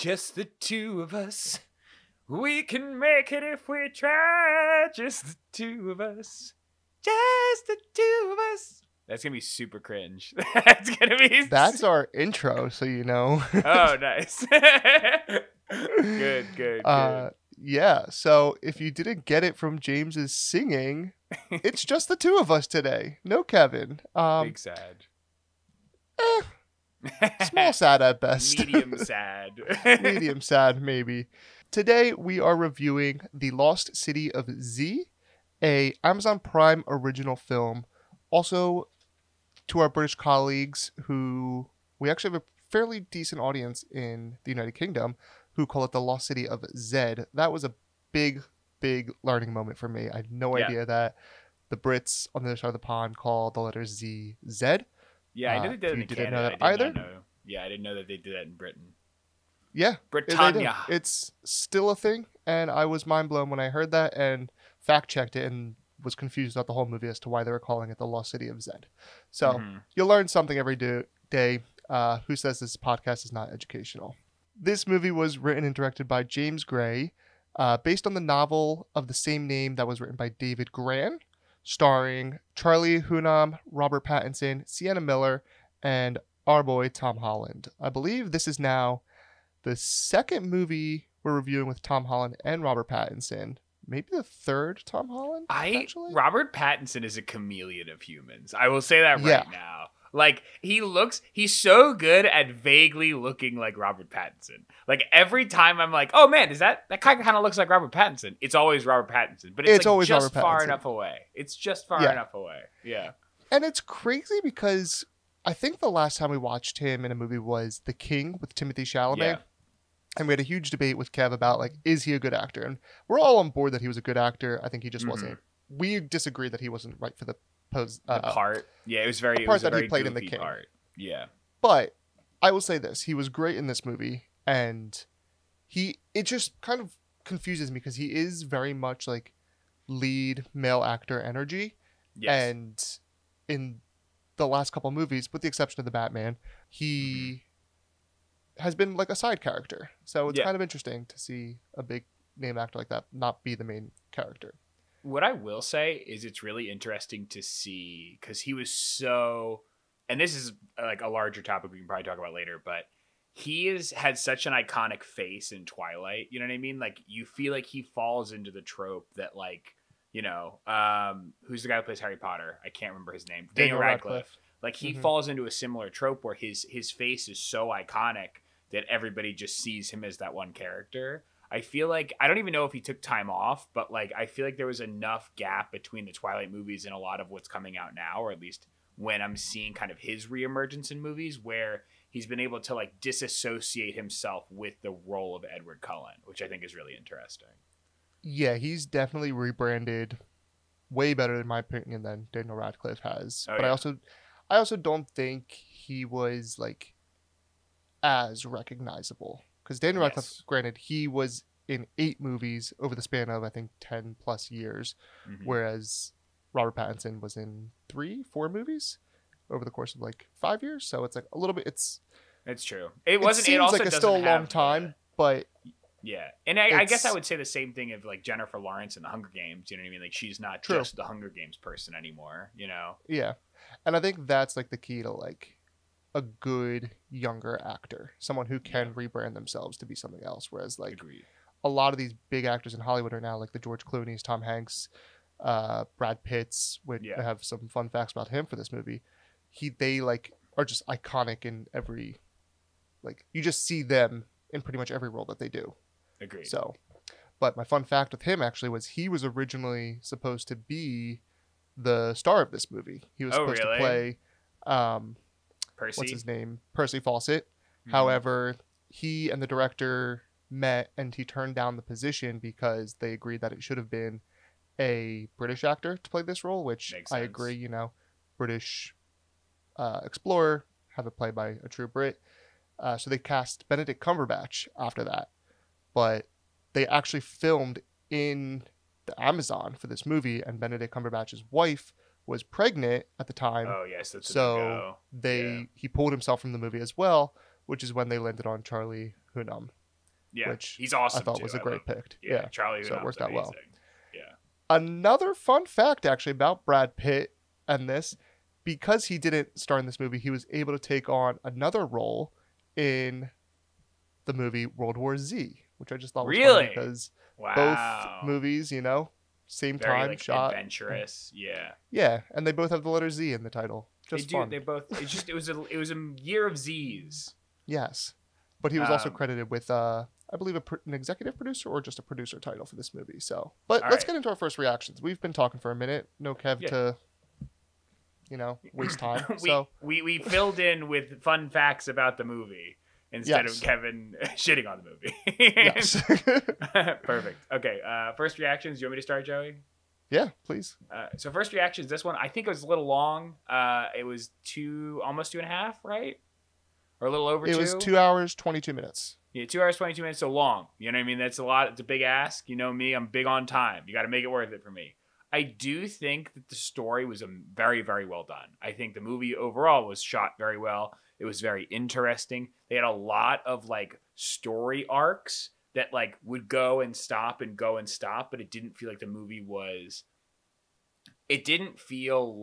Just the two of us. We can make it if we try. Just the two of us. Just the two of us. That's gonna be super cringe. That's gonna be. That's our intro, so you know. Oh, nice. Good. Yeah. So if you didn't get it from James's singing, it's just the two of us today. No Kevin. Big sad. Small sad at best. Medium sad. Medium sad, maybe. Today we are reviewing The Lost City of Z, a Amazon Prime original film. Also, to our British colleagues who we actually have a fairly decent audience in the United Kingdom who call it The Lost City of Zed. That was a big learning moment for me. I had no idea that the Brits on the other side of the pond call the letter Z Zed. Yeah, I knew they did it in didn't Canada. know that I either? did not know. Yeah, I didn't know that they did that in Britain. Yeah, Britannia. It's still a thing, and I was mind blown when I heard that and fact checked it and was confused about the whole movie as to why they were calling it The Lost City of Zed. So you'll learn something every day. Who says this podcast is not educational? This movie was written and directed by James Gray, based on the novel of the same name that was written by David Grann, starring Charlie Hunnam, Robert Pattinson, Sienna Miller, and our boy Tom Holland. I believe this is now the second movie we're reviewing with Tom Holland and Robert Pattinson. Maybe the third Tom Holland, actually? Robert Pattinson is a chameleon of humans. I will say that right now. Like, he's so good at vaguely looking like Robert Pattinson. Like, every time I'm like, oh man, that kind of looks like Robert Pattinson. It's always Robert Pattinson, but it's like always just Robert far Pattinson. enough away. It's just far enough away. Yeah. And it's crazy because I think the last time we watched him in a movie was The King with Timothée Chalamet. Yeah. And we had a huge debate with Kev about, like, is he a good actor? And we're all on board that he was a good actor. I think he just wasn't. We disagreed that he wasn't right for the pose. The part. Yeah, it was very. The part it was that a he played in The goofy King. part. Yeah. But I will say this: he was great in this movie, and it just kind of confuses me because he is very much like lead male actor energy. Yes. And in the last couple movies, with the exception of the Batman, he has been like a side character. So it's kind of interesting to see a big name actor like that not be the main character. What I will say is it's really interesting to see because he was so, and this is like a larger topic we can probably talk about later, but he had such an iconic face in Twilight. You know what I mean? Like, you feel like he falls into the trope that, like, you know, who's the guy who plays Harry Potter? I can't remember his name. Daniel Radcliffe. Like, he falls into a similar trope where his face is so iconic that everybody just sees him as that one character. I feel like, I don't even know if he took time off, but like, I feel like there was enough gap between the Twilight movies and a lot of what's coming out now, or at least when I'm seeing kind of his reemergence in movies, where he's been able to like disassociate himself with the role of Edward Cullen, which I think is really interesting. Yeah, he's definitely rebranded way better in my opinion than Daniel Radcliffe has. But I also don't think he was like as recognizable. Because Daniel Radcliffe, granted, he was in 8 movies over the span of, I think, 10 plus years, whereas Robert Pattinson was in 3-4 movies over the course of like 5 years. So it's like a little bit. It's true. It seems like it's still a long time, but yeah. And I guess I would say the same thing of like Jennifer Lawrence in The Hunger Games. You know what I mean? Like, she's not just the Hunger Games person anymore. You know? Yeah. And I think that's like the key to like a good younger actor, someone who can rebrand themselves to be something else. Whereas like a lot of these big actors in Hollywood are now like the George Clooney's, Tom Hanks, Brad Pitt's, which I have some fun facts about him for this movie. They like are just iconic in every, like, you just see them in pretty much every role that they do. Agreed. So, but my fun fact with him actually was he was originally supposed to be the star of this movie. He was supposed to play Percy? What's his name? Percy Fawcett. However, he and the director met and he turned down the position because they agreed that it should have been a British actor to play this role, which I agree, you know, British explorer, have it played by a true Brit. So they cast Benedict Cumberbatch after that. But they actually filmed in the Amazon for this movie, and Benedict Cumberbatch's wife was pregnant at the time. Oh, yes. That's so he pulled himself from the movie as well, which is when they landed on Charlie Hunnam. Yeah, which he's awesome. I thought too. was a great pick. Yeah, Charlie. So it worked out amazing. well. Yeah. Another fun fact, actually, about Brad Pitt and this, because he didn't star in this movie, he was able to take on another role in the movie World War Z, which I just thought was funny because both movies, same very, time shot, adventurous. Yeah. Yeah, and they both have the letter Z in the title. Just fun. They both. It was a year of Z's. Yes, but he was also credited with I believe an executive producer or just a producer title for this movie. So, but let's get into our first reactions. We've been talking for a minute. No Kev to waste time. we filled in with fun facts about the movie instead of Kevin shitting on the movie. Yes. Perfect. Okay. First reactions. Do you want me to start, Joey? Yeah, please. So first reactions. This one, I think it was a little long. It was almost 2.5, right? Or a little over 2. It was 2 hours, 22 minutes. Yeah, 2 hours, 22 minutes. So long. You know what I mean? That's a lot. It's a big ask. You know me. I'm big on time. You got to make it worth it for me. I do think that the story was very, very well done. I think the movie overall was shot very well. It was very interesting. They had a lot of story arcs that would go and stop, but it didn't feel like the movie was. It didn't feel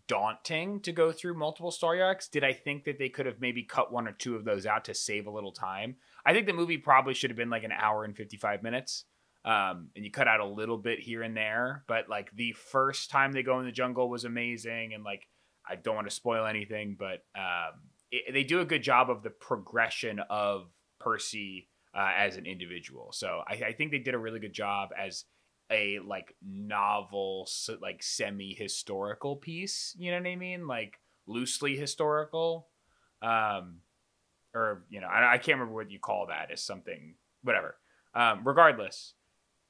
daunting to go through multiple story arcs. Did I think that they could have maybe cut 1 or 2 of those out to save a little time? I think the movie probably should have been an hour and 55 minutes. And you cut out a little bit here and there, but the first time they go in the jungle was amazing. And I don't want to spoil anything, but they do a good job of the progression of Percy as an individual. So I think they did a really good job as a novel, semi-historical piece. You know what I mean? Loosely historical, or I can't remember what you call that. As something, whatever. Regardless,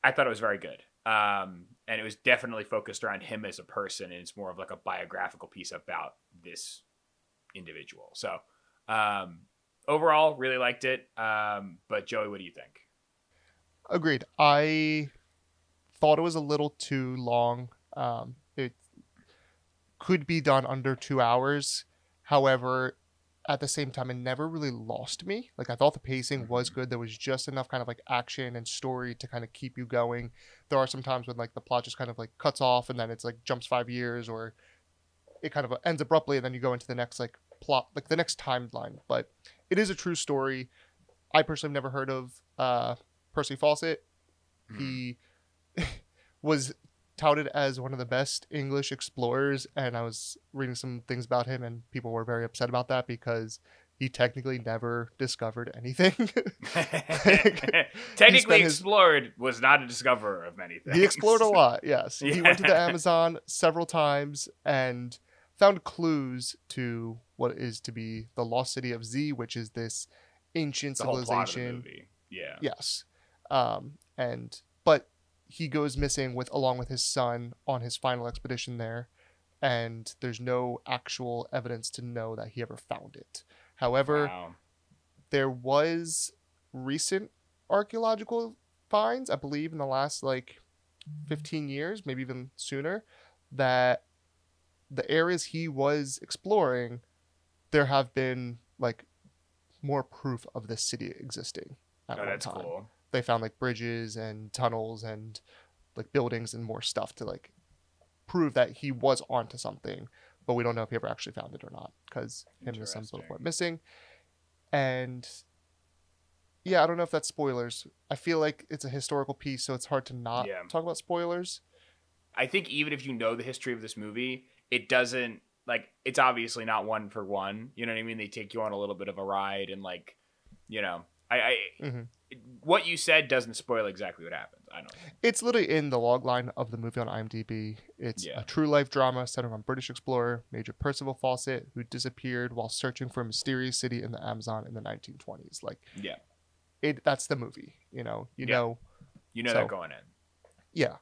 I thought it was very good. And it was definitely focused around him as a person, and it's more of a biographical piece about this individual. So overall, really liked it. But Joey, what do you think? Agreed. I thought it was a little too long. It could be done under 2 hours. However, at the same time, it never really lost me. I thought the pacing was good. There was just enough kind of action and story to kind of keep you going. There are some times when the plot just kind of cuts off and then it's jumps 5 years, or it kind of ends abruptly and then you go into the next plot, the next timeline. But it is a true story. I personally have never heard of Percy Fawcett. He was touted as one of the best English explorers, and I was reading some things about him, and people were very upset about that because he technically never discovered anything. Technically explored was not a discoverer of many things. He explored a lot, yes. Yeah. He went to the Amazon several times and found clues to what is to be the lost city of Z, which is this ancient civilization. Whole plot of the movie. Yeah. Yes. But he goes missing along with his son on his final expedition there, and there's no actual evidence to know that he ever found it. However, there was recent archaeological finds, I believe in the last 15 years, maybe even sooner, that the areas he was exploring, there have been more proof of this city existing at one that's time. Cool. They found bridges and tunnels and buildings and more stuff to prove that he was onto something, but we don't know if he ever actually found it or not because him and his son both went missing. And yeah, I don't know if that's spoilers. I feel like it's a historical piece, so it's hard to not talk about spoilers. I think even if you know the history of this movie, it doesn't it's obviously not one for one. You know what I mean? They take you on a little bit of a ride, and what you said doesn't spoil exactly what happens. I don't know. It's literally in the logline of the movie on IMDb. It's a true life drama centered on British explorer Major Percival Fawcett, who disappeared while searching for a mysterious city in the Amazon in the 1920s. That's the movie. You know that going in. Yeah.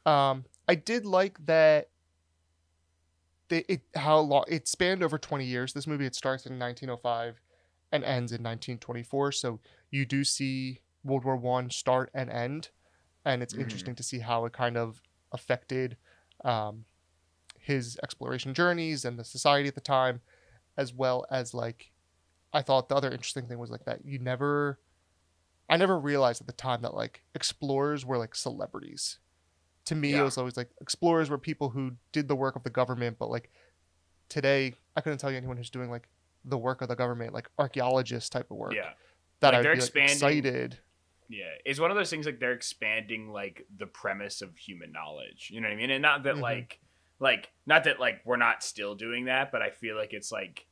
I did like that. How long it spanned over 20 years. This movie, it starts in 1905 and ends in 1924. So you do see World War I start and end, and it's interesting to see how it kind of affected his exploration journeys and the society at the time, as well as I thought the other interesting thing was that you never I never realized at the time that like explorers were like celebrities. To me, it was always like explorers were people who did the work of the government, but like today, I couldn't tell you anyone who's doing like the work of the government, like archaeologist type of work. Yeah. That like, I'd they're be expanding, excited. Yeah. It's one of those things like they're expanding like the premise of human knowledge. You know what I mean? And not that not that like we're not still doing that, but I feel like it's like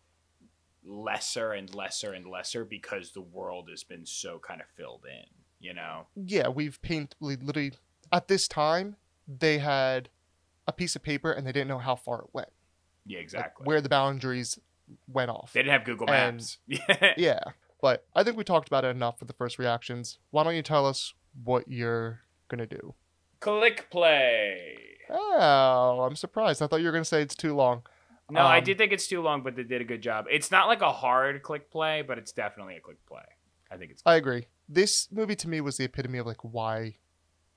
lesser and lesser and lesser because the world has been so kind of filled in, you know? Yeah, we've literally at this time they had a piece of paper and they didn't know how far it went. Yeah, exactly. Like, where the boundaries went off. They didn't have Google Maps. Yeah, but I think we talked about it enough for the first reactions. Why don't you tell us what you're gonna do? Click play. Oh, I'm surprised. I thought you were gonna say it's too long. No, I did think it's too long, but they did a good job. It's not like a hard click play, but it's definitely a click play. I think it's good. I agree. This movie to me was the epitome of like why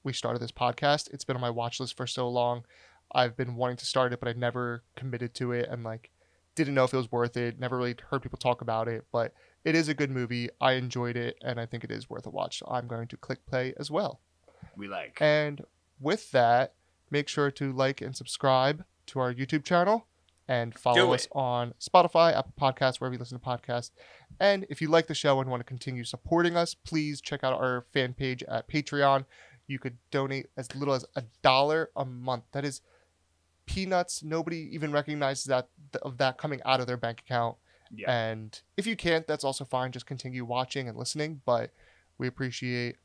we started this podcast. It's been on my watch list for so long. I've been wanting to start it, but I never committed to it and like didn't know if it was worth it. Never really heard people talk about it, but it is a good movie. I enjoyed it and I think it is worth a watch. So I'm going to click play as well. We like. And with that, make sure to like and subscribe to our YouTube channel and follow us on Spotify, Apple Podcasts, wherever you listen to podcasts. And if you like the show and want to continue supporting us, please check out our fan page at Patreon. You could donate as little as $1 a month. That is peanuts. Nobody even recognizes that coming out of their bank account. Yeah. And if you can't, that's also fine. Just continue watching and listening. But we appreciate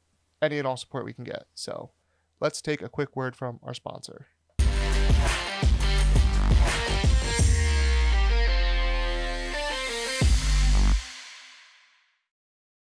any and all support we can get. So let's take a quick word from our sponsor.